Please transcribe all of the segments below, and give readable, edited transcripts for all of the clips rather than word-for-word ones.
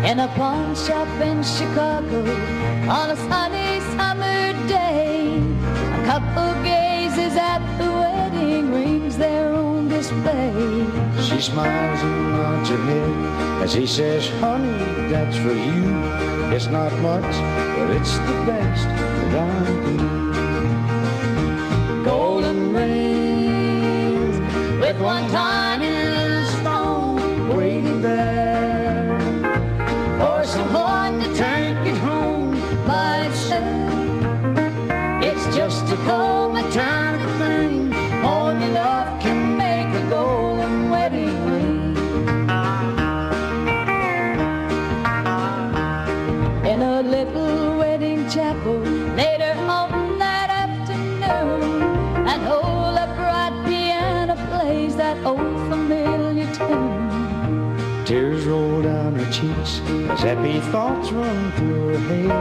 in a pawn shop in Chicago on a sunny summer day. A couple gazes at the wedding rings there on display. She smiles and nods her head as he says, honey, that's for you. It's not much, but it's the best that I can do. Golden rings with one tiny little stone waiting there for someone to take it home by itself. It's just a cold maternal thing. Only love can make a golden wedding ring. In a little wedding chapel later on that afternoon, an old upright piano plays that old familiar tune. Tears roll down her cheeks as happy thoughts run through her head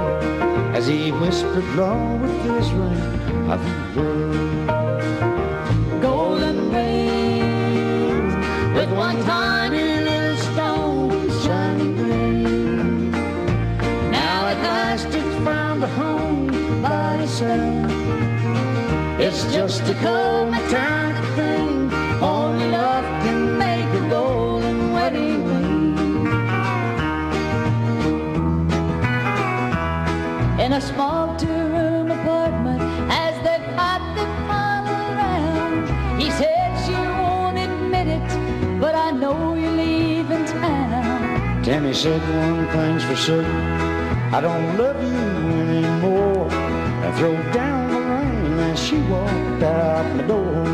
as he whispered, Lord, with this ring of the world. Golden rings with one tiny little stone shining green. Now at last it's found a home by itself. It's just a cold maternal thing. Only love can make a golden wedding ring. In a small two-room apartment, as they got the final round, he said, she won't admit it, but I know you're leaving town. Tammy said, one thing's for certain, I don't love you anymore. And throw down the ring as she walked out the door.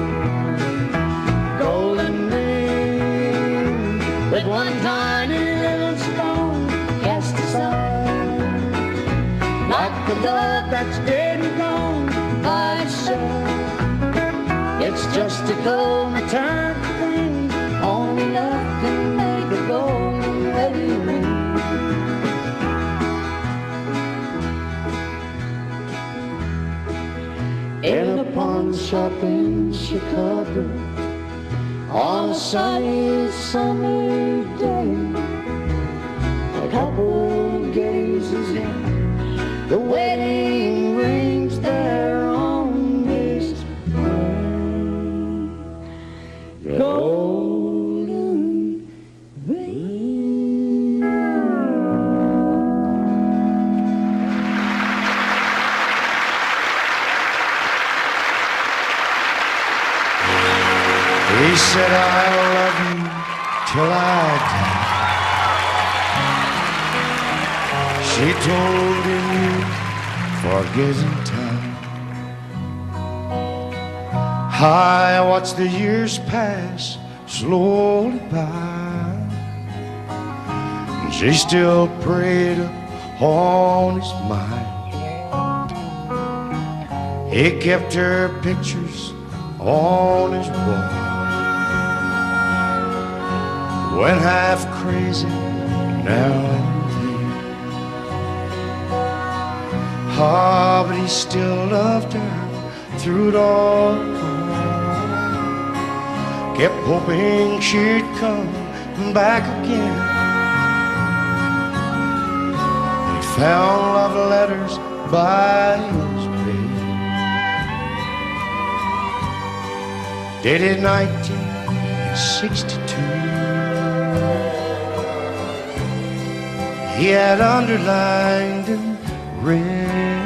Golden ring with one tiny little stone cast aside, like the love that's dead and gone by itself. It's just a cold maternal thing. Only love can make a golden wedding ring. In a pawn shop in Chicago on a sunny summer day, a couple gazes at the wedding rings there on display. Golden rings. He said, I'll love you till I die. She told him, forgetting time. I watched the years pass slowly by, and she still preyed on his mind. He kept her pictures on his wall, went half crazy now and then. Ah, but he still loved her through it all. Kept hoping she'd come back again. He found love letters by his bed, dated 1962. He had underlined and read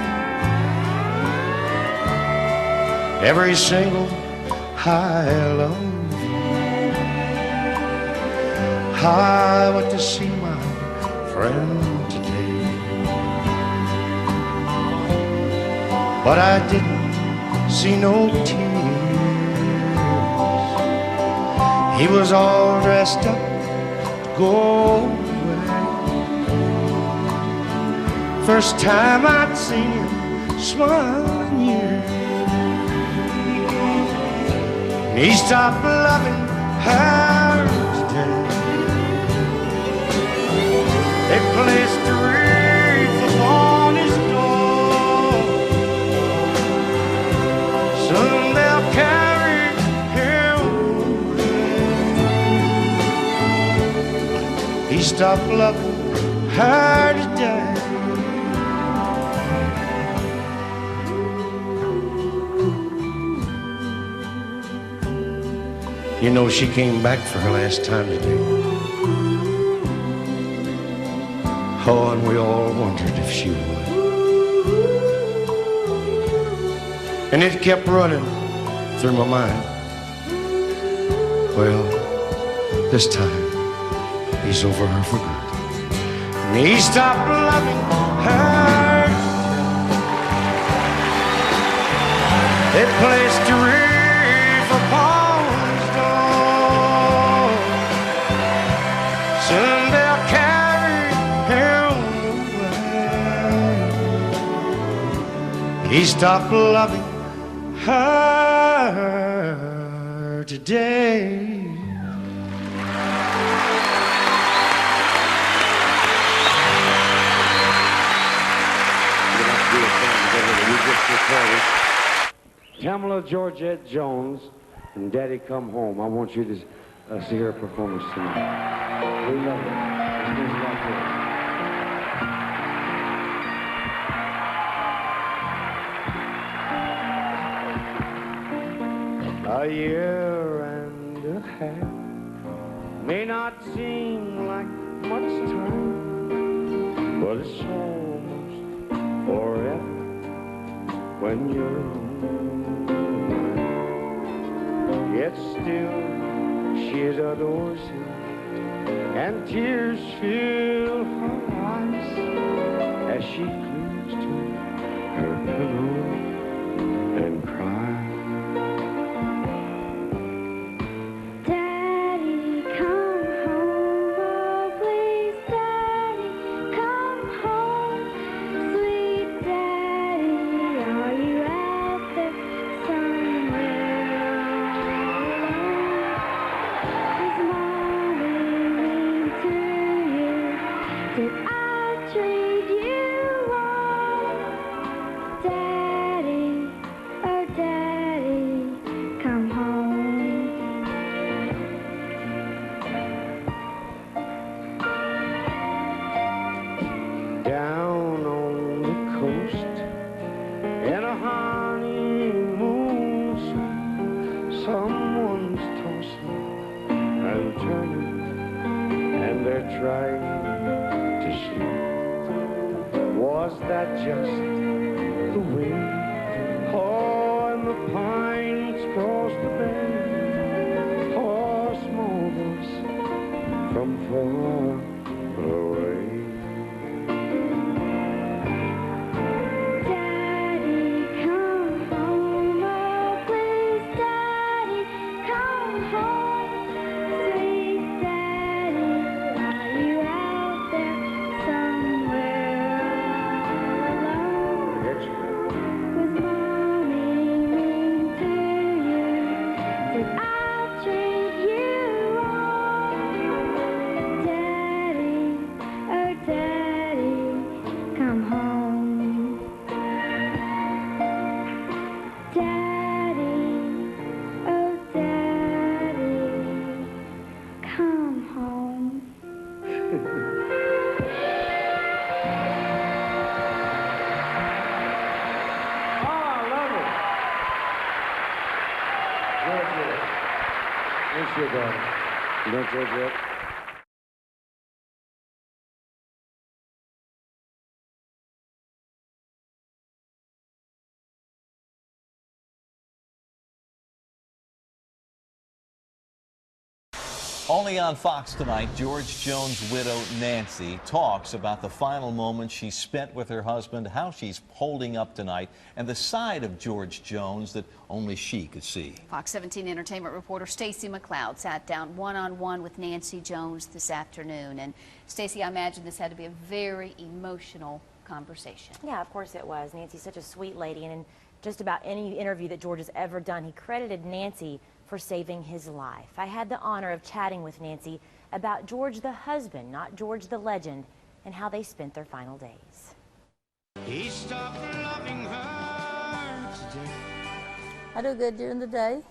every single I love. I went to see my friend today, but I didn't see no tears. He was all dressed up to go away. First time I'd seen him smile in years. He stopped loving her today. They placed a wreath upon his door. Soon they'll carry him away. He stopped loving her today. You know, she came back for her last time today. Oh, and we all wondered if she would. And it kept running through my mind. Well, this time, he's over her for good. And he stopped loving her. They placed a wreath upon his door. Soon they'll carry him away. He stopped loving her today. Pamela Georgette Jones and Daddy Come Home. I want you to see her performance tonight. We love her. This is like this. A year and a half may not seem like much time, but it's almost forever when you're mine. Yet still she adores him, and tears fill her eyes as she clings to her pillow and cries. Down on the coast in a honeymoon suite, someone's tossing and turning, and they're trying to sleep. Was that just the wind? Oh, and the pines cross the bay, or a small voice from far away. Thank you, darling. You don't judge yet? Only on Fox tonight, George Jones' widow, Nancy, talks about the final moments she spent with her husband, how she's holding up tonight, and the side of George Jones that only she could see. Fox 17 entertainment reporter Stacy McLeod sat down one-on-one with Nancy Jones this afternoon. And Stacy, I imagine this had to be a very emotional conversation. Yeah, of course it was. Nancy's such a sweet lady, and in just about any interview that George has ever done, he credited Nancy for saving his life. I had the honor of chatting with Nancy about George the husband, not George the legend, and how they spent their final days. He stopped loving her today. I do good during the day.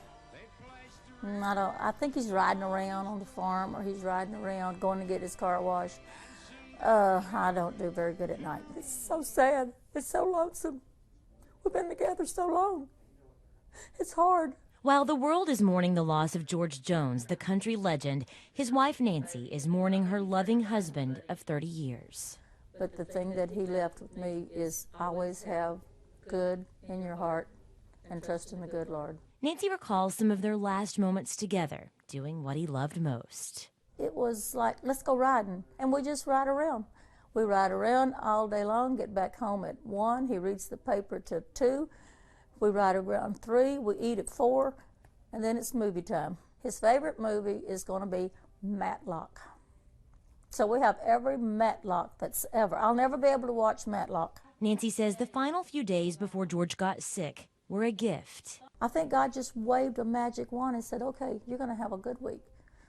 I think he's riding around on the farm, or he's riding around going to get his car washed. I don't do very good at night. It's so sad. It's so lonesome. We've been together so long. It's hard. While the world is mourning the loss of George Jones, the country legend, his wife Nancy is mourning her loving husband of 30 years. But the thing that he left with me is always have good in your heart and trust in the good Lord. Nancy recalls some of their last moments together, doing what he loved most. It was like, let's go riding, and we just ride around. We ride around all day long, get back home at 1, he reads the paper till 2, we ride around 3, we eat at 4, and then it's movie time. His favorite movie is going to be Matlock. So we have every Matlock that's ever. I'll never be able to watch Matlock. Nancy says the final few days before George got sick were a gift. I think God just waved a magic wand and said, okay, you're going to have a good week.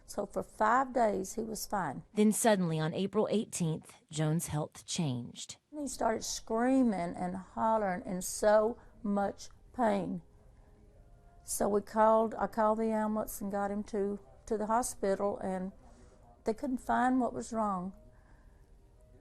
So for 5 days, he was fine. Then suddenly on April 18th, Jones' health changed. He started screaming and hollering in so much pain. So I called the ambulance and got him to the hospital, and they couldn't find what was wrong.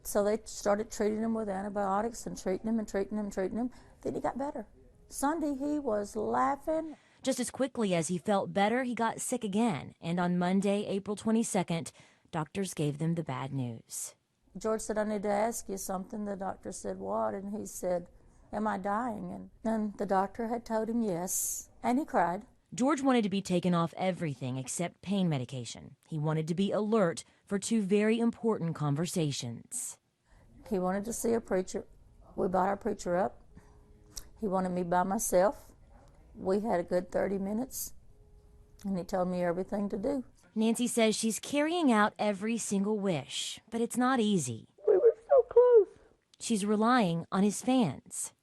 So they started treating him with antibiotics and treating him. Then he got better. Sunday he was laughing. Just as quickly as he felt better, he got sick again. And on Monday, April 22nd, doctors gave them the bad news. George said, I need to ask you something. The doctor said, what? And he said, am I dying? And the doctor had told him yes, and he cried. George wanted to be taken off everything except pain medication. He wanted to be alert for 2 very important conversations. He wanted to see a preacher. We brought our preacher up. He wanted me by myself. We had a good 30 minutes, and he told me everything to do. Nancy says she's carrying out every single wish, but it's not easy. We were so close. She's relying on his fans.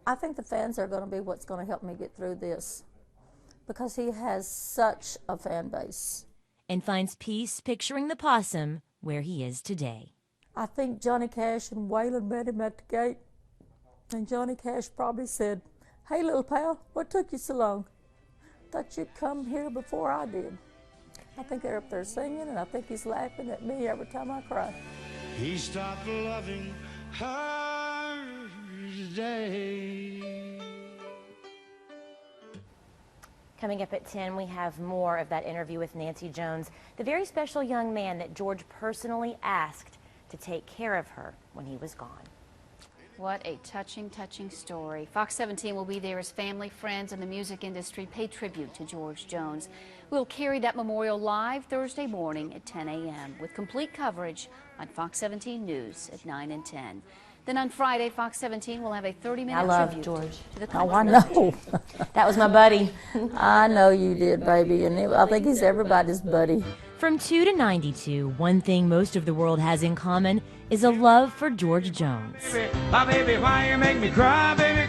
I think the fans are going to be what's going to help me get through this, because he has such a fan base. And finds peace picturing the possum where he is today. I think Johnny Cash and Waylon met him at the gate, and Johnny Cash probably said, hey, little pal, what took you so long? Thought you'd come here before I did. I think they're up there singing, and I think he's laughing at me every time I cry. He stopped loving her today. Coming up at 10, we have more of that interview with Nancy Jones, the very special young man that George personally asked to take care of her when he was gone. What a touching, touching story. Fox 17 will be there as family, friends, and the music industry pay tribute to George Jones. We'll carry that memorial live Thursday morning at 10 a.m. with complete coverage on Fox 17 News at 9 and 10. Then on Friday, Fox 17 will have a 30-minute tribute George. to the Oh, country I know. That was my buddy. I know you did, baby, and I think he's everybody's buddy. From 2 to 92, one thing most of the world has in common is a love for George Jones. My baby, why you make me cry, baby?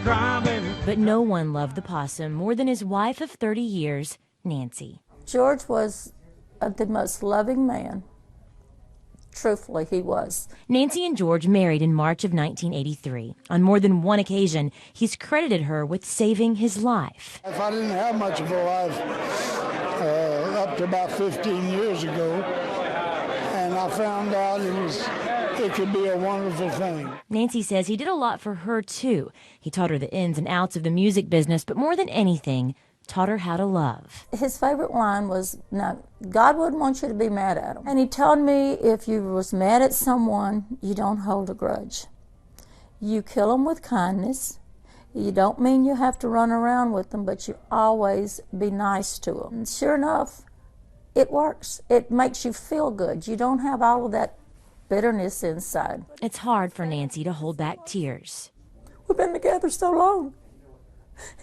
But no one loved the possum more than his wife of 30 years, Nancy. George was the most loving man. Truthfully, he was. Nancy and George married in March of 1983. On more than one occasion, he's credited her with saving his life. If I didn't have much of a life up to about 15 years ago, and I found out it could be a wonderful thing. Nancy says he did a lot for her, too. He taught her the ins and outs of the music business, but more than anything, taught her how to love. His favorite line was, now, God wouldn't want you to be mad at him. And he told me if you was mad at someone, you don't hold a grudge. You kill them with kindness. You don't mean you have to run around with them, but you always be nice to them. And sure enough, it works. It makes you feel good. You don't have all of that bitterness inside. It's hard for Nancy to hold back tears. We've been together so long.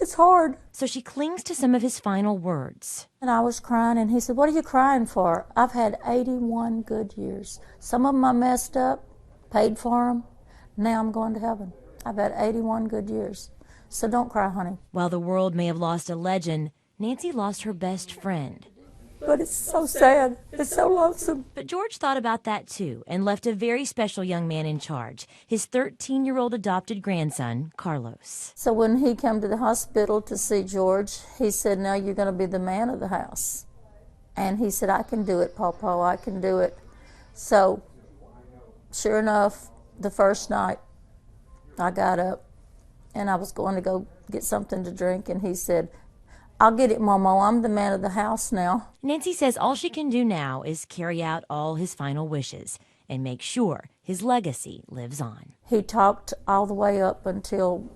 It's hard. So she clings to some of his final words. And I was crying, and he said, what are you crying for? I've had 81 good years. Some of them I messed up, paid for them. Now I'm going to heaven. I've had 81 good years. So don't cry, honey. While the world may have lost a legend, Nancy lost her best friend. But it's so sad. It's so lonesome. But George thought about that too and left a very special young man in charge, his 13-year-old adopted grandson, Carlos. So when he came to the hospital to see George, he said, now you're going to be the man of the house. And he said, I can do it, Pawpaw, I can do it. So sure enough, the first night I got up and I was going to go get something to drink, and he said, "I'll get it, Momo. I'm the man of the house now." Nancy says all she can do now is carry out all his final wishes and make sure his legacy lives on. He talked all the way up until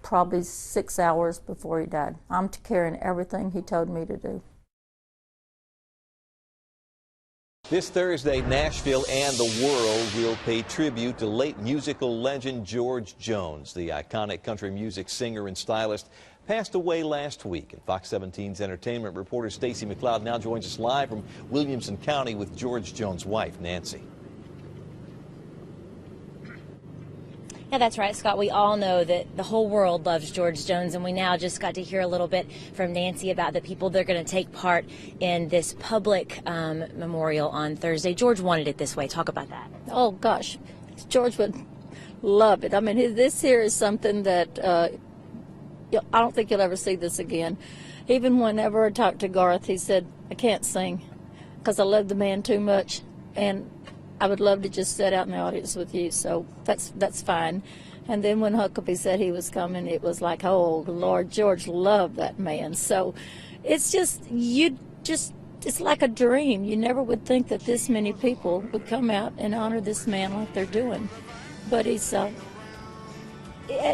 probably 6 hours before he died. I'm carrying everything he told me to do. This Thursday, Nashville and the world will pay tribute to late musical legend George Jones. The iconic country music singer and stylist passed away last week. And Fox 17's entertainment reporter Stacy McLeod now joins us live from Williamson County with George Jones' wife, Nancy. Yeah, that's right, Scott. We all know that the whole world loves George Jones, and we now just got to hear a little bit from Nancy about the people that are going to take part in this public memorial on Thursday. George wanted it this way. Talk about that. Oh, gosh. George would love it. I mean, this here is something that I don't think you'll ever see this again. Even whenever I talked to Garth, he said, "I can't sing because I love the man too much, and I would love to just sit out in the audience with you," so that's fine. And then when Huckabee said he was coming, it was like, oh, Lord, George loved that man. So it's just, it's like a dream. You never would think that this many people would come out and honor this man like they're doing. But he's,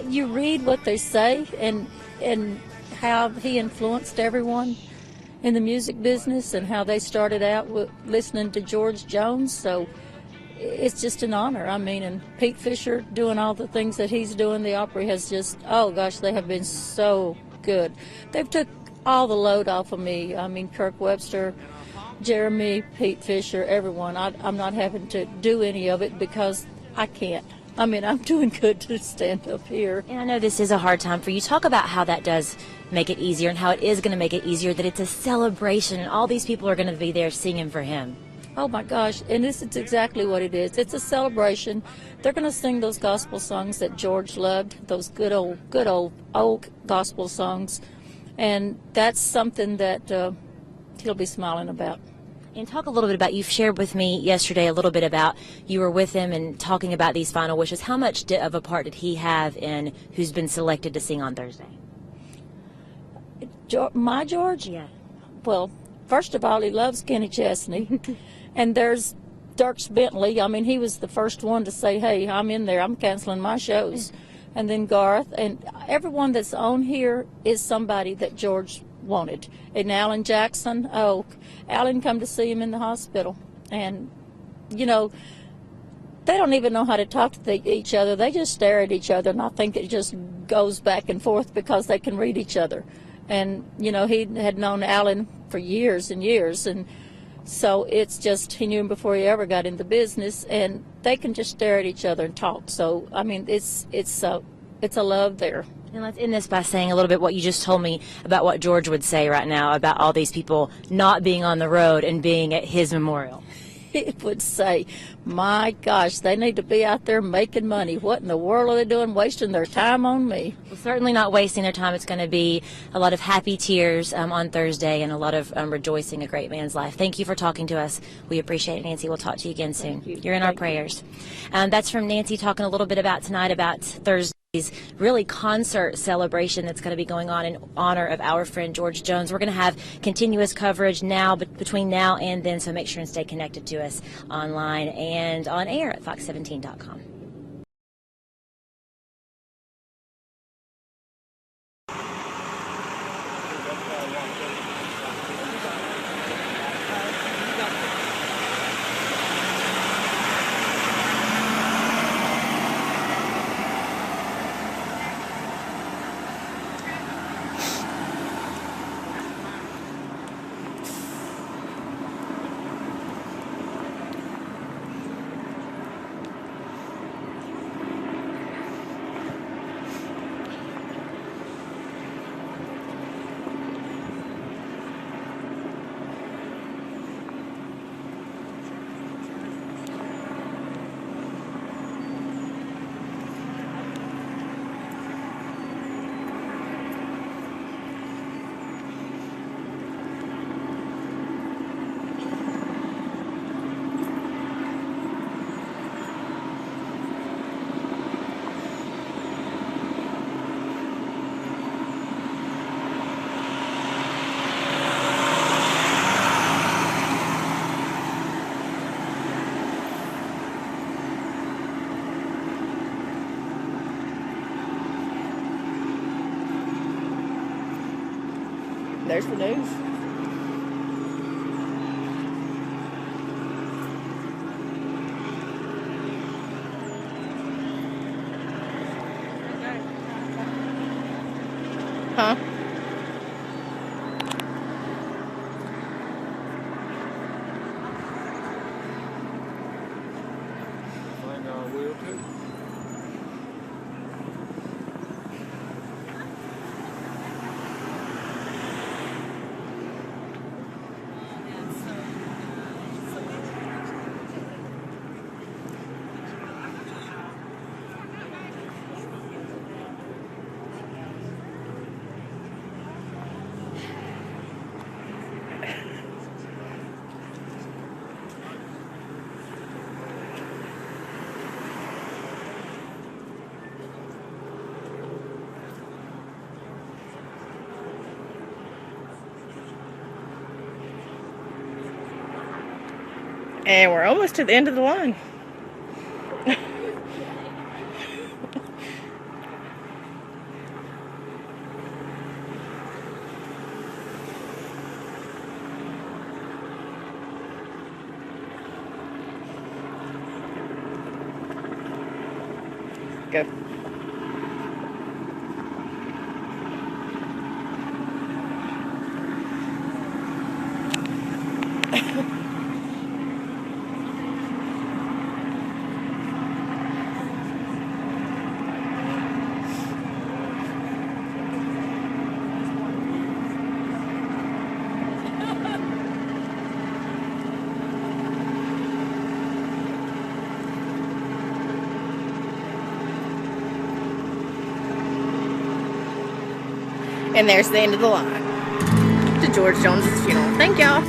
you read what they say and how he influenced everyone in the music business and how they started out with listening to George Jones. So it's just an honor. I mean, and Pete Fisher doing all the things that he's doing, the Opry has just, oh gosh, they have been so good. They've took all the load off of me. I mean, Kirk Webster, Jeremy, Pete Fisher, everyone. I'm not having to do any of it because I can't. I mean, I'm doing good to stand up here. And I know this is a hard time for you. Talk about how that does make it easier and how it is going to make it easier, that it's a celebration and all these people are going to be there singing for him. Oh my gosh, and this is exactly what it is. It's a celebration. They're going to sing those gospel songs that George loved, those good old gospel songs, and that's something that he'll be smiling about. And talk a little bit about, you've shared with me yesterday a little bit about you were with him and talking about these final wishes. How much of a part did he have in who's been selected to sing on Thursday? My George? Yeah. Well, first of all, he loves Kenny Chesney. And there's Dierks Bentley. I mean, he was the first one to say, "Hey, I'm in there. I'm canceling my shows." And then Garth. And everyone that's on here is somebody that George wanted. And Alan Jackson, Alan come to see him in the hospital. And, you know, they don't even know how to talk to each other. They just stare at each other, and I think it just goes back and forth because they can read each other. And, you know, he had known Alan for years and years, and so it's just, he knew him before he ever got into business, and they can just stare at each other and talk. So, I mean, it's a love there. And let's end this by saying a little bit what you just told me about what George would say right now about all these people not being on the road and being at his memorial. He would say, "My gosh, they need to be out there making money. What in the world are they doing wasting their time on me?" Well, certainly not wasting their time. It's going to be a lot of happy tears on Thursday and a lot of rejoicing a great man's life. Thank you for talking to us. We appreciate it, Nancy. We'll talk to you again soon. You're in our prayers. That's from Nancy talking a little bit about tonight about Thursday's really concert celebration that's going to be going on in honor of our friend George Jones. We're going to have continuous coverage now, between now and then, so make sure and stay connected to us online and on air at fox17.com. there's the news. Huh? I think I will too. And we're almost to the end of the line. Go. And there's the end of the line to George Jones' funeral. Thank y'all.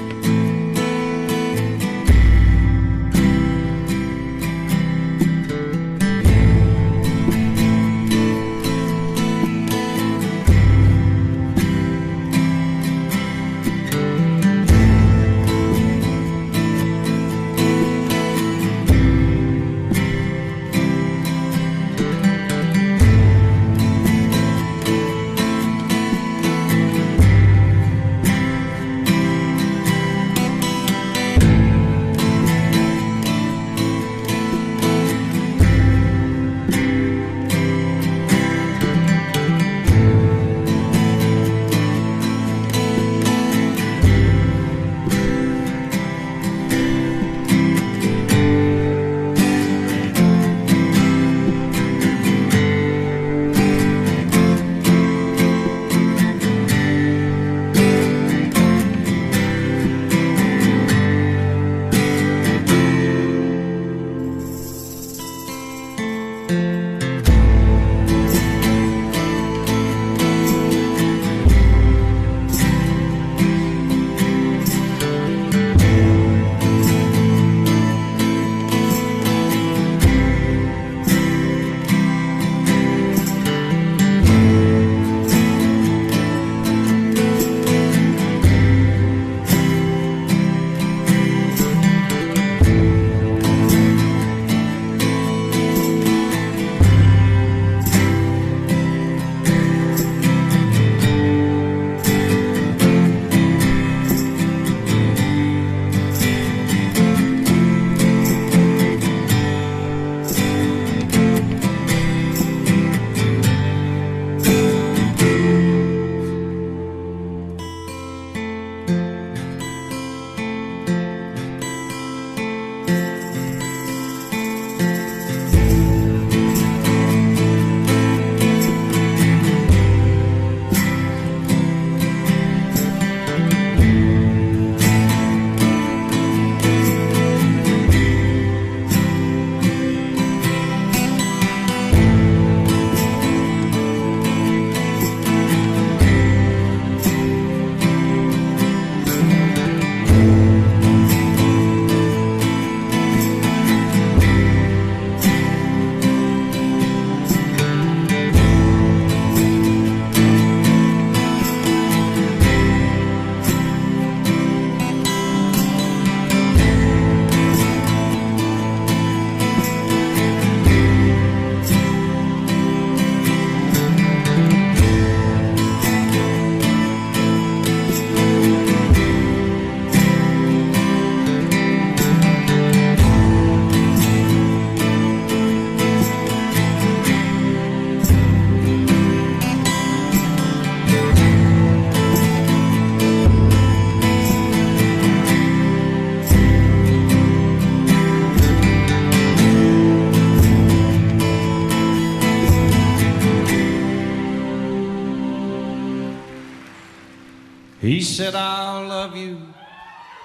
He said, I'll love you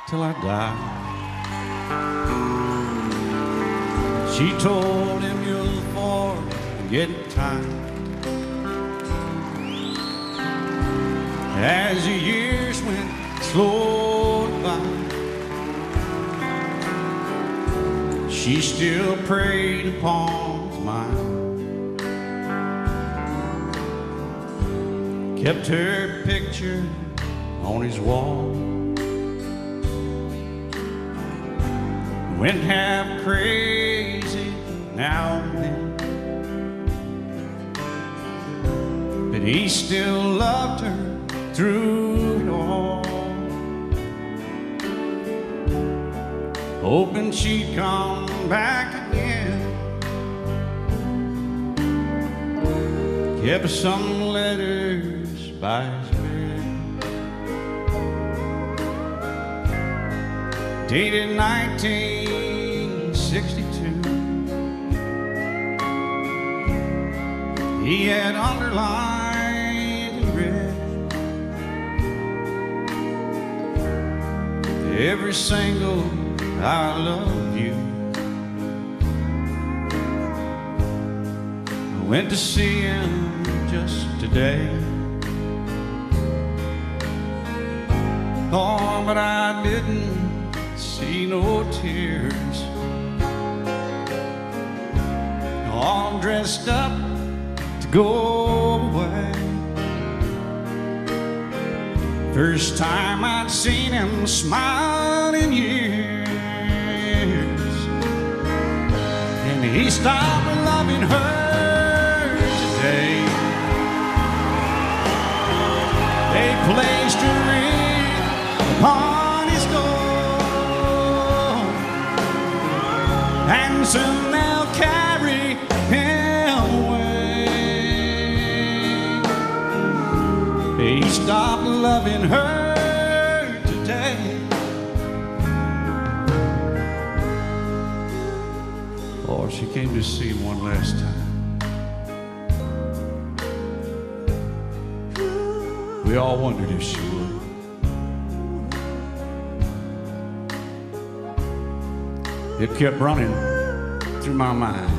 till I die. She told him, you'll forget time. As the years went slowly by, she still preyed upon his mind. Kept her picture on his wall. Went half crazy now and then, but he still loved her through it all, hoping she'd come back again. Kept some letters by his bed, dated 1962. He had underlined in red every single I love you. I went to see him just today. Oh, but I didn't see no tears. All dressed up to go away. First time I'd seen him smile in years. And he stopped loving her today. They placed a ring upon his door, and soon they'll carry him away. He stopped loving her today. Or she came to see him one last time. We all wondered if she would. It kept running through my mind.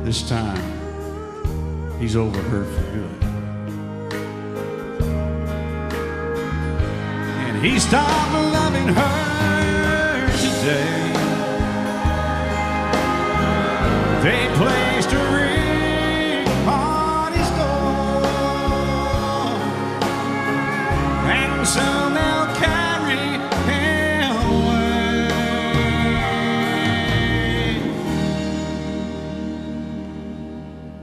This time, he's over her for good. And he stopped loving her today. They placed a ring on his door, and soon they'll carry him away.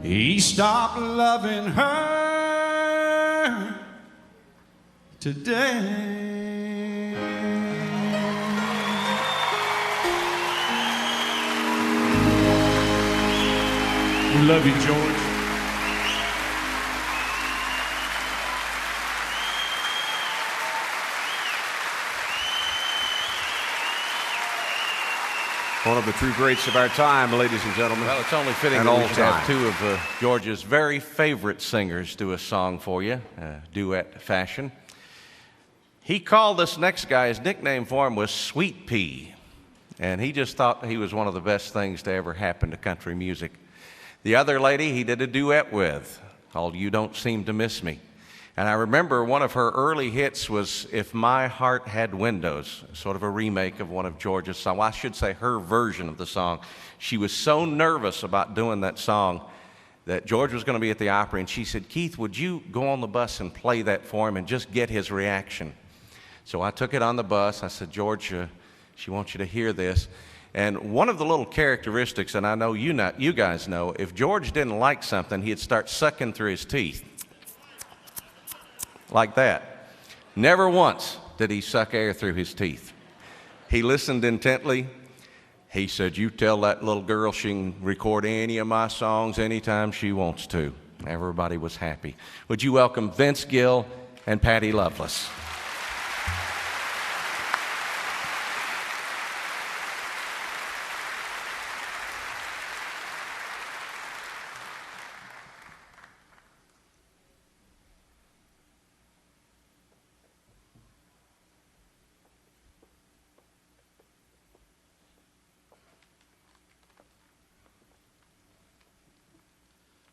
He stopped loving her today. We love you, George. One of the true greats of our time, ladies and gentlemen. Well, it's only fitting that we should have two of George's very favorite singers do a song for you, duet fashion. He called this next guy, his nickname for him was Sweet Pea, and he just thought he was one of the best things to ever happen to country music. The other lady he did a duet with called You Don't Seem to Miss Me. And I remember one of her early hits was If My Heart Had Windows, sort of a remake of one of George's songs. Well, I should say her version of the song. She was so nervous about doing that song that George was going to be at the Opry, and she said, Keith, would you go on the bus and play that for him and just get his reaction? So I took it on the bus. I said, George, she wants you to hear this. And one of the little characteristics, and I know you guys know, if George didn't like something, he'd start sucking through his teeth. Like that. Never once did he suck air through his teeth. He listened intently. He said, you tell that little girl she can record any of my songs anytime she wants to. Everybody was happy. Would you welcome Vince Gill and Patty Loveless?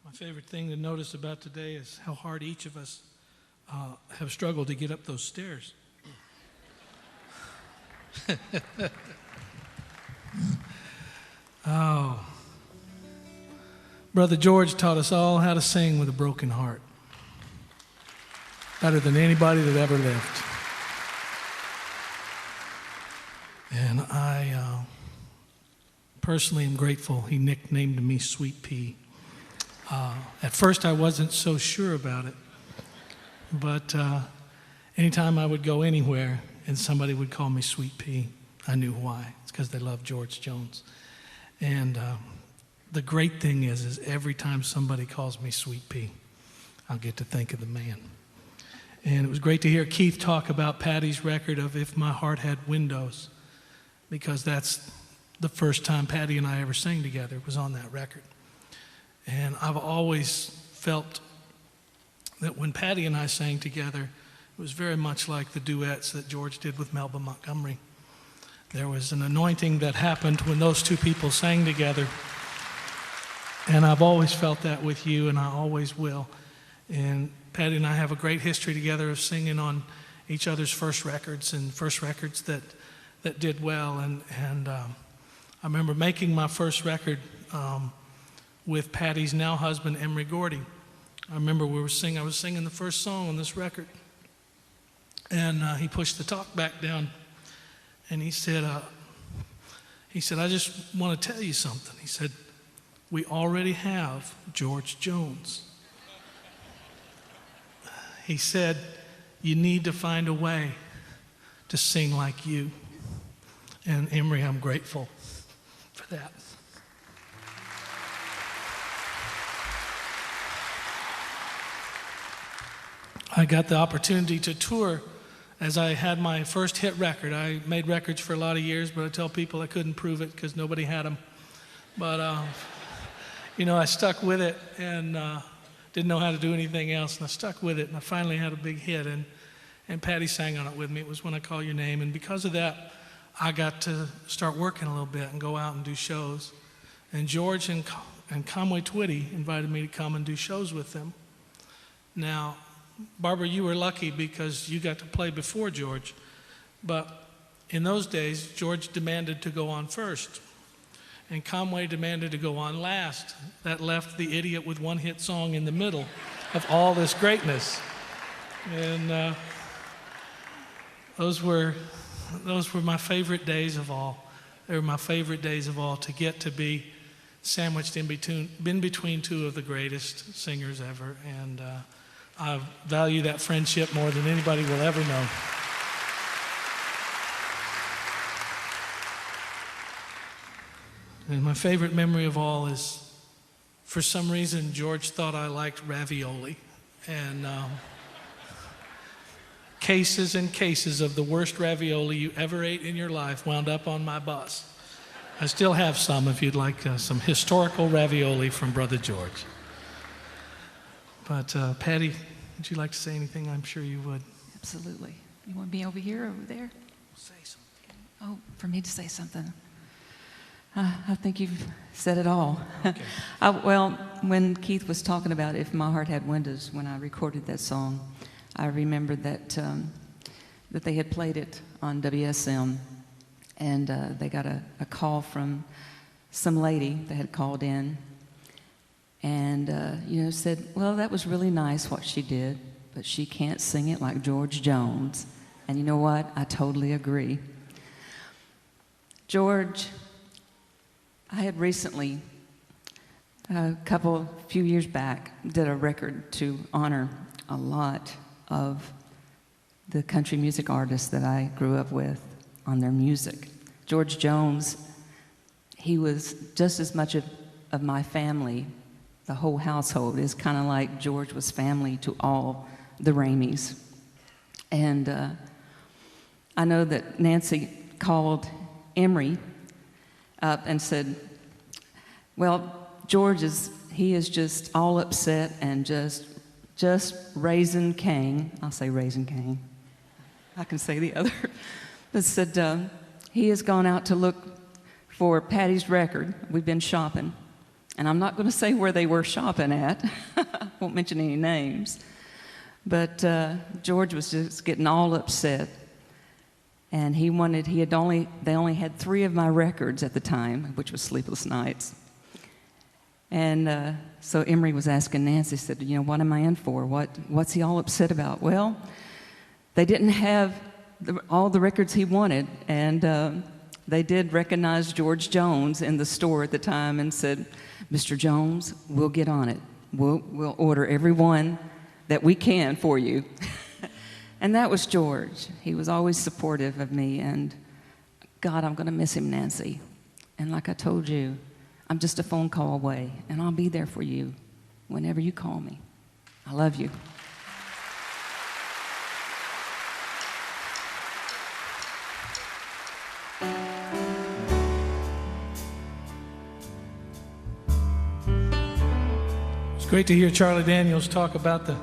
My favorite thing to notice about today is how hard each of us have struggled to get up those stairs. Oh. Brother George taught us all how to sing with a broken heart. Better than anybody that ever lived. And I personally am grateful he nicknamed me Sweet Pea. At first I wasn't so sure about it, but anytime I would go anywhere and somebody would call me Sweet Pea, I knew why. It's because they love George Jones. And the great thing is every time somebody calls me Sweet Pea, I'll get to think of the man. And it was great to hear Keith talk about Patty's record of If My Heart Had Windows, because that's the first time Patty and I ever sang together. It was on that record. And I've always felt that when Patty and I sang together, it was very much like the duets that George did with Melba Montgomery. There was an anointing that happened when those two people sang together. And I've always felt that with you, and I always will. And Patty and I have a great history together of singing on each other's first records, and first records that did well. And I remember making my first record with Patty's now husband, Emery Gordy. I remember I was singing the first song on this record, and he pushed the talk back down, and he said, I just want to tell you something. He said, we already have George Jones. He said, you need to find a way to sing like you. And Emery, I'm grateful for that. I got the opportunity to tour as I had my first hit record. I made records for a lot of years, but I tell people I couldn't prove it because nobody had them. But, I stuck with it and didn't know how to do anything else, and I stuck with it, and I finally had a big hit, and Patty sang on it with me. It was When I Call Your Name, and because of that, I got to start working a little bit and go out and do shows. And George and Conway Twitty invited me to come and do shows with them. Now, Barbara, you were lucky because you got to play before George, but in those days, George demanded to go on first, and Conway demanded to go on last. That left the idiot with one hit song in the middle of all this greatness. And those were my favorite days of all. They were my favorite days of all, to get to be sandwiched in between two of the greatest singers ever. And I value that friendship more than anybody will ever know. And my favorite memory of all is, for some reason, George thought I liked ravioli. And cases and cases of the worst ravioli you ever ate in your life wound up on my bus. I still have some if you'd like some historical ravioli from Brother George. But Patty, would you like to say anything? I'm sure you would. Absolutely. You want me over here or over there? Say something. Oh, for me to say something. I think you've said it all. Okay. Well, when Keith was talking about If My Heart Had Windows, when I recorded that song, I remembered that they had played it on WSM, and they got a call from some lady that had called in, and said, well, that was really nice what she did, but she can't sing it like George Jones. And you know what? I totally agree. George, I had recently, few years back, did a record to honor a lot of the country music artists that I grew up with on their music. George Jones, he was just as much of my family. The whole household is kind of like George was family to all the Ramis. And I know that Nancy called Emery up and said, well, George is just all upset and just raising Cain. I'll say raising Cain. I can say the other. But said he has gone out to look for Patty's record. We've been shopping. And I'm not going to say where they were shopping at. Won't mention any names. But George was just getting all upset. And they only had 3 of my records at the time, which was Sleepless Nights. And so Emery was asking Nancy, said, what am I in for? What's he all upset about? Well, they didn't have all the records he wanted. And they did recognize George Jones in the store at the time and said, Mr. Jones, we'll get on it. We'll order every one that we can for you. And that was George. He was always supportive of me. And God, I'm going to miss him, Nancy. And like I told you, I'm just a phone call away, and I'll be there for you whenever you call me. I love you. It's great to hear Charlie Daniels talk about the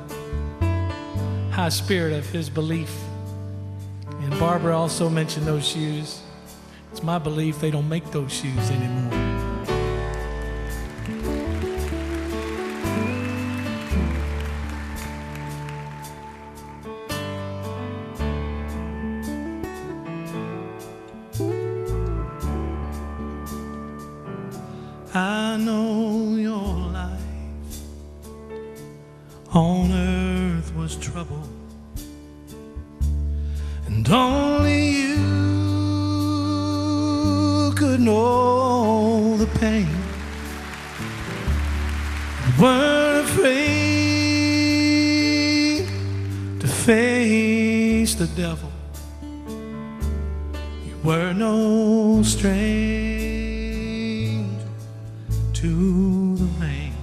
high spirit of his belief. And Barbara also mentioned those shoes. It's my belief they don't make those shoes anymore. I know your life on earth was trouble, and only you could know the pain. You weren't afraid to face the devil. You were no stranger to the rain.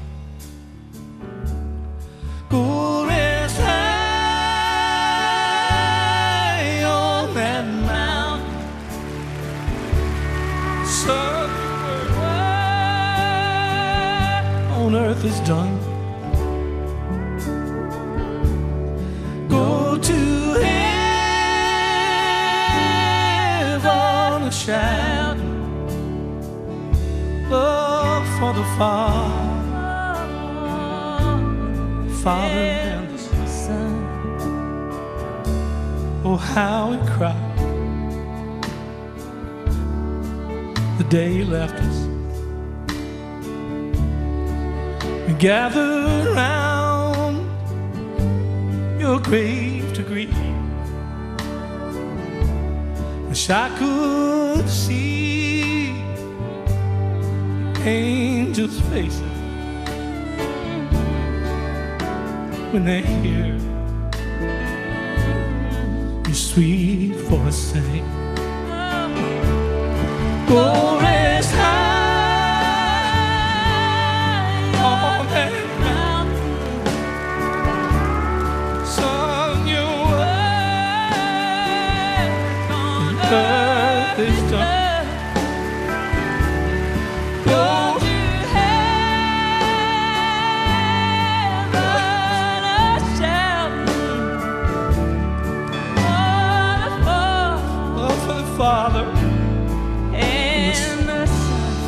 Go rest high on that mountain. Son, on earth is done. Go to heaven and shout love for the Father and the Son. Oh, how he cried the day he left us. We gathered round your grave to grieve. Wish I could see angels' faces when they hear your sweet voice sing. Go rest high on that mountain. Son, your work on earth is done. Father and the Son.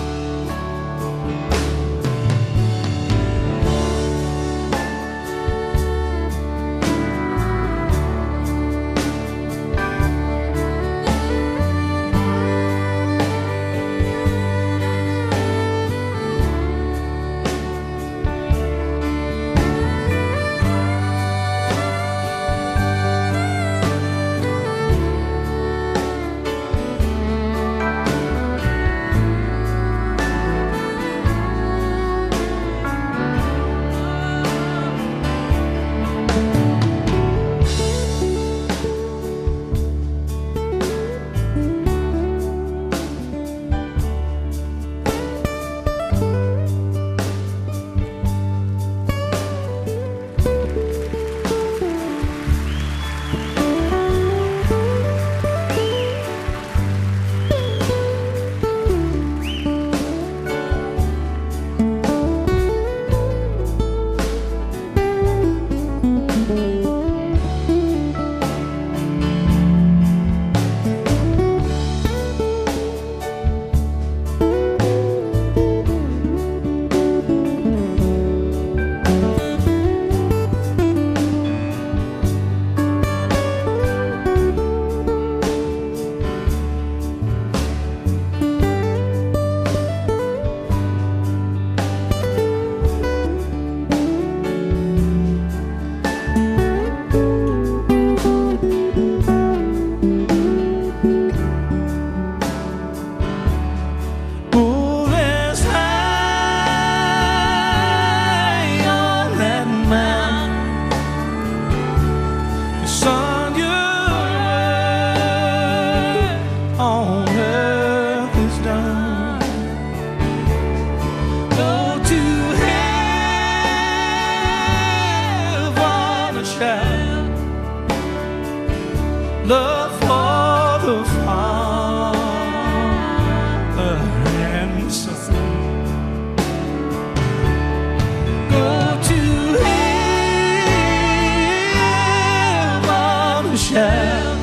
shout,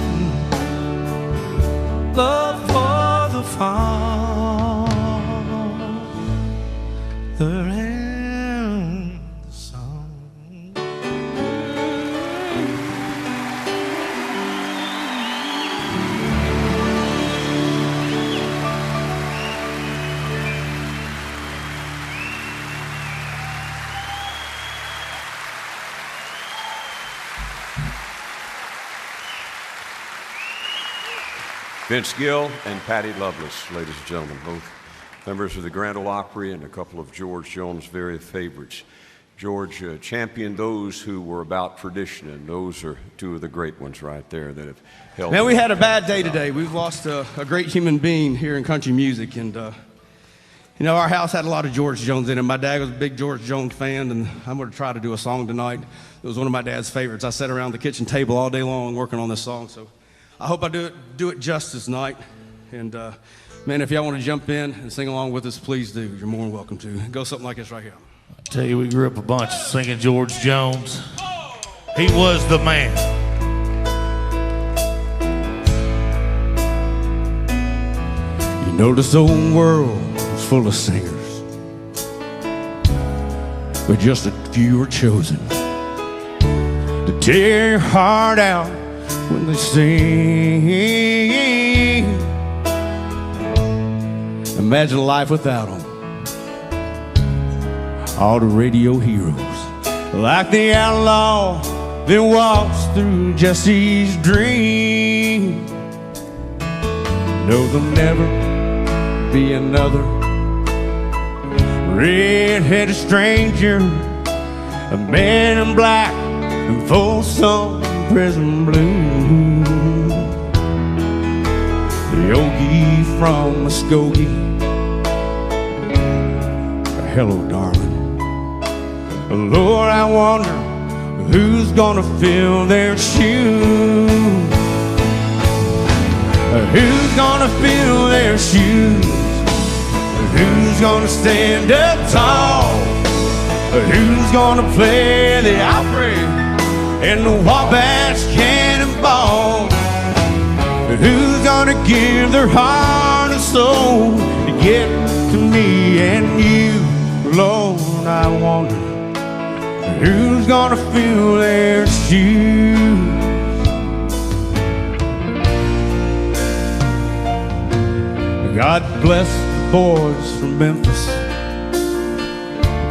love for the Father and the Son. Vince Gill and Patty Loveless, ladies and gentlemen, both members of the Grand Ole Opry and a couple of George Jones' very favorites. George championed those who were about tradition, and those are two of the great ones right there that have held. Man, we had a bad day today. We've lost a great human being here in country music, and you know, our house had a lot of George Jones in it. My dad was a big George Jones fan, and I'm going to try to do a song tonight. It was one of my dad's favorites. I sat around the kitchen table all day long working on this song, so I hope I do it justice tonight. And man, if y'all want to jump in and sing along with us, please do. You're more than welcome to. Go something like this right here. I tell you, we grew up a bunch singing George Jones. He was the man. You know, this old world is full of singers, but just a few are chosen to tear your heart out when they sing. Imagine life without them. All the radio heroes, like the outlaw that walks through Jesse's dream. No, there'll never be another red-headed stranger, a man in black and Folsom Prison Blue. The Yogi from Muskogee, hello, darling. Lord, I wonder who's gonna fill their shoes. Who's gonna fill their shoes? Who's gonna stand up tall? Who's gonna play the Opry and the Wabash Cannonball? Who's gonna give their heart and soul to get to me and you? Lord, I wonder who's gonna fill their shoes. God bless the boys from Memphis,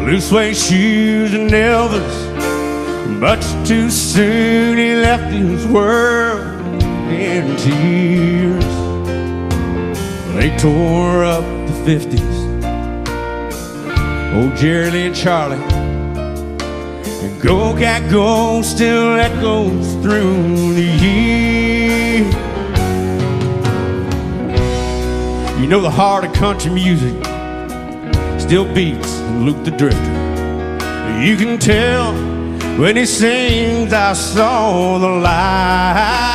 blue suede shoes and Elvis. Much too soon he left his world in tears. They tore up the 50s, old Jerry Lee and Charlie, and Go Cat Go still echoes through the years. You know, the heart of country music still beats in Luke the Drifter. You can tell when he sings, I saw the light.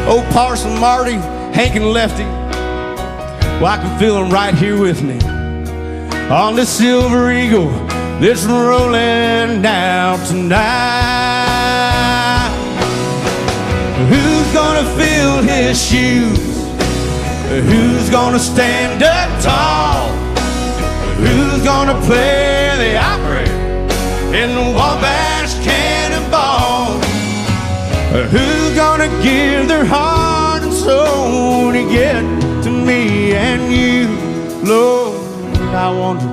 Oh, Parson Marty, Hank and Lefty, well, I can feel them right here with me on this Silver Eagle that's rolling down tonight. Who's gonna fill his shoes? Who's gonna stand up tall? Who's gonna play the Opry in the Wabash Cannonball? Who's gonna give their heart and soul to get to me and you? Lord, I wonder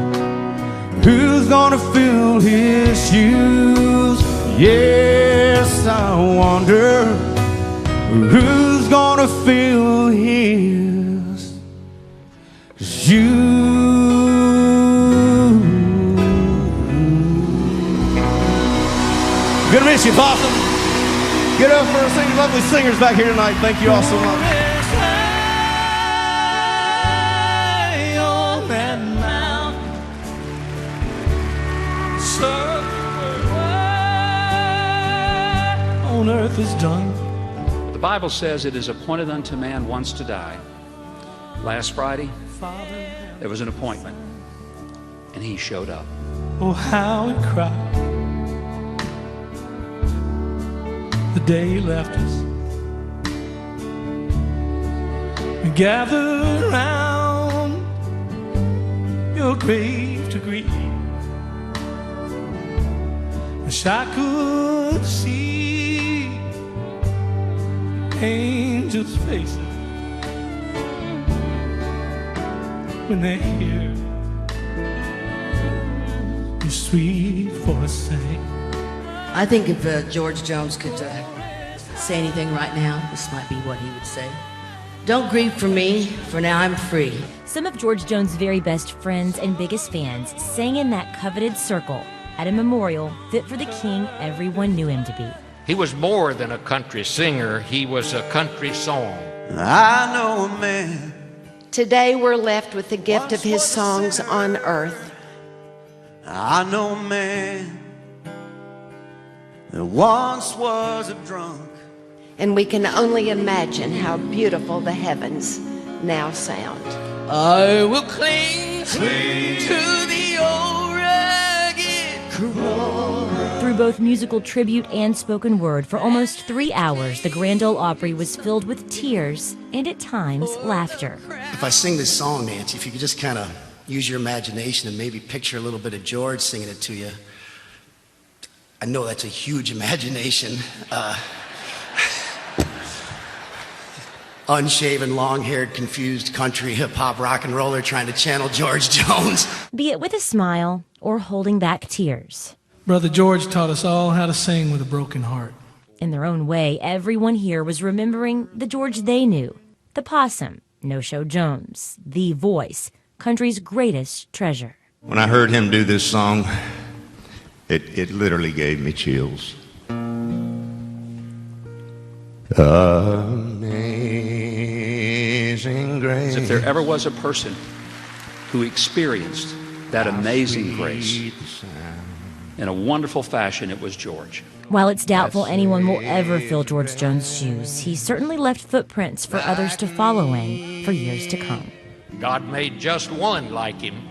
who's gonna fill his shoes. Yes, I wonder who's gonna fill his shoes. Gonna miss you, Possum. Get up for some lovely singers back here tonight. Thank you all so much. On earth is done. The Bible says it is appointed unto man once to die. Last Friday, there was an appointment, and he showed up. Oh, how he cried. the day you left us. We gathered around your grave to grieve. Wish I could see angels' faces when they hear your sweet voice sing. I think if George Jones could say anything right now, this might be what he would say. Don't grieve for me, for now I'm free. Some of George Jones' very best friends and biggest fans sang in that coveted circle at a memorial fit for the king everyone knew him to be. He was more than a country singer, he was a country song. I know a man. Today we're left with the gift of his songs on earth. I know a man that once was a drunk. And we can only imagine how beautiful the heavens now sound. I will cling to the old ragged cross. Through both musical tribute and spoken word, for almost 3 hours, the Grand Ole Opry was filled with tears and, at times, laughter. If I sing this song, Nancy, if you could just kind of use your imagination and maybe picture a little bit of George singing it to you. I know that's a huge imagination. Unshaven, long-haired, confused country hip-hop rock and roller trying to channel George Jones. Be it with a smile or holding back tears. Brother George taught us all how to sing with a broken heart. In their own way, everyone here was remembering the George they knew. The Possum, No-Show Jones, the voice, country's greatest treasure. When I heard him do this song, it literally gave me chills. Amazing grace. If there ever was a person who experienced that amazing grace in a wonderful fashion, it was George. While it's doubtful anyone will ever fill George Jones' shoes, he certainly left footprints for others to follow in for years to come. God made just one like him,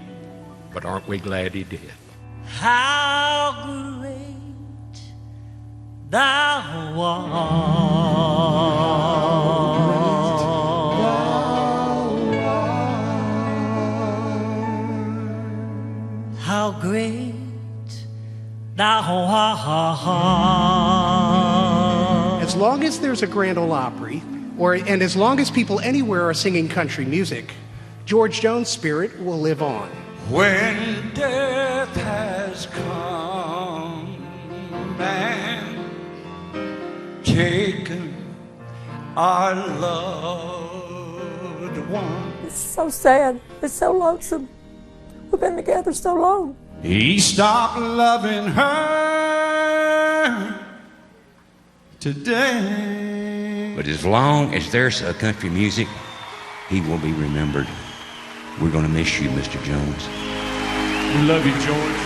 but aren't we glad he did? How great thou art. How great thou art. As long as there's a Grand Ole Opry, and as long as people anywhere are singing country music, George Jones' spirit will live on. When death has come and taken our loved one. It's so sad. It's so lonesome. We've been together so long. He stopped loving her today. But as long as there's a country music, he will be remembered. We're going to miss you, Mr. Jones. We love you, George.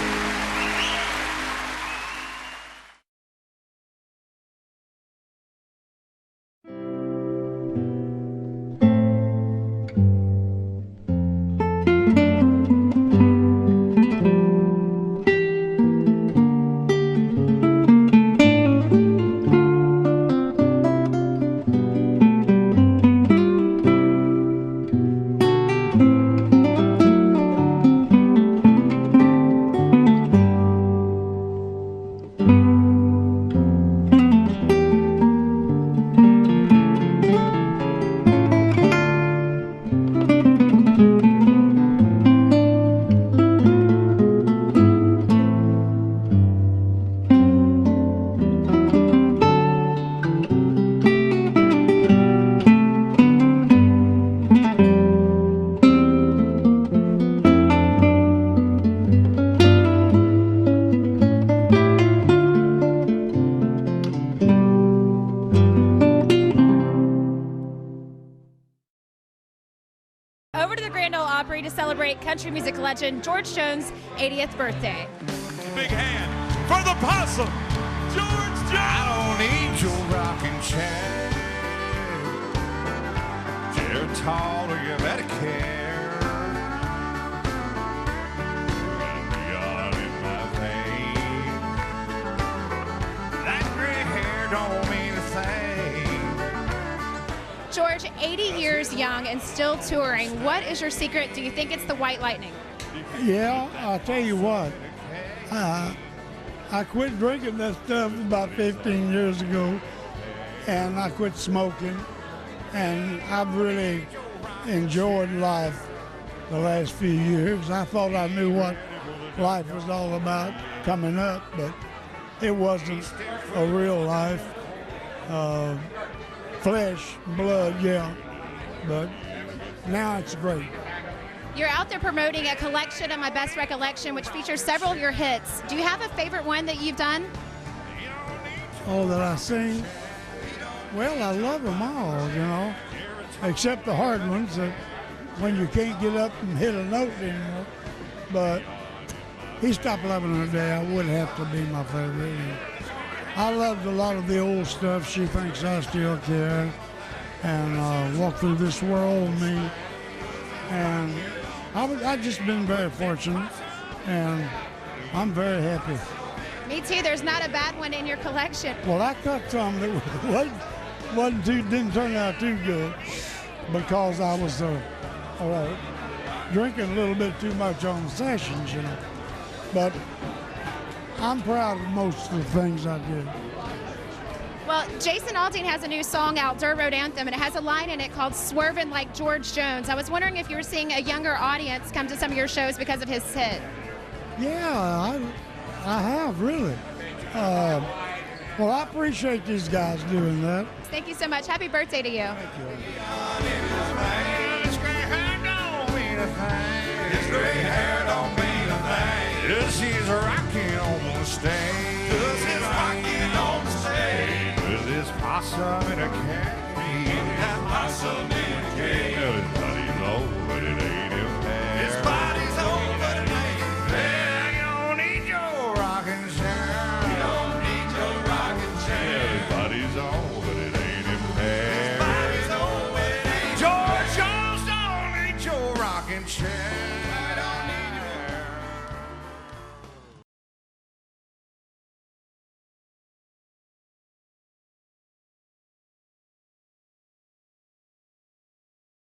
Over to the Grand Ole Opry to celebrate country music legend George Jones' 80th birthday. Big hand for the Possum, George Jones. I don't need your rocking chair. You're tall to your Medicare. Got neon in my veins. That gray hair don't mean George, 80 years young and still touring. What is your secret? Do you think it's the White Lightning? Yeah, I'll tell you what. I quit drinking that stuff about 15 years ago, and I quit smoking, and I've really enjoyed life the last few years. I thought I knew what life was all about coming up, but it wasn't a real life. Flesh, blood, yeah, but now it's great. You're out there promoting a collection of My Best Recollection, which features several of your hits. Do you have a favorite one that you've done? Oh, that I sing? Well, I love them all, you know, except the hard ones that when you can't get up and hit a note anymore. But He Stopped Loving Her Day, I would have to be my favorite. I loved a lot of the old stuff, She Thinks I Still Care, and Walk Through This World with Me. And I've just been very fortunate, and I'm very happy. Me too. There's not a bad one in your collection. Well, I cut some that didn't turn out too good because I was drinking a little bit too much on sessions, you know. But I'm proud of most of the things I did. Well, Jason Aldean has a new song out, Dirt Road Anthem, and it has a line in it called Swervin' Like George Jones. I was wondering if you were seeing a younger audience come to some of your shows because of his hit. Yeah, I have, really. Well, I appreciate these guys doing that. Thank you so much. Happy birthday to you. Thank you. This gray hair don't mean a thing. This gray hair don't mean a thing. This is rocking on the stage. This is rocking on the stage. This possum in a cage. That possum in a cage. His body's old, but it ain't him there. His body's old, but it ain't him there. You don't need your rocking chair. You don't need your rocking chair. His body's old, but it ain't him there. His body's old, but it ain't him there. George Jones don't need your rocking chair.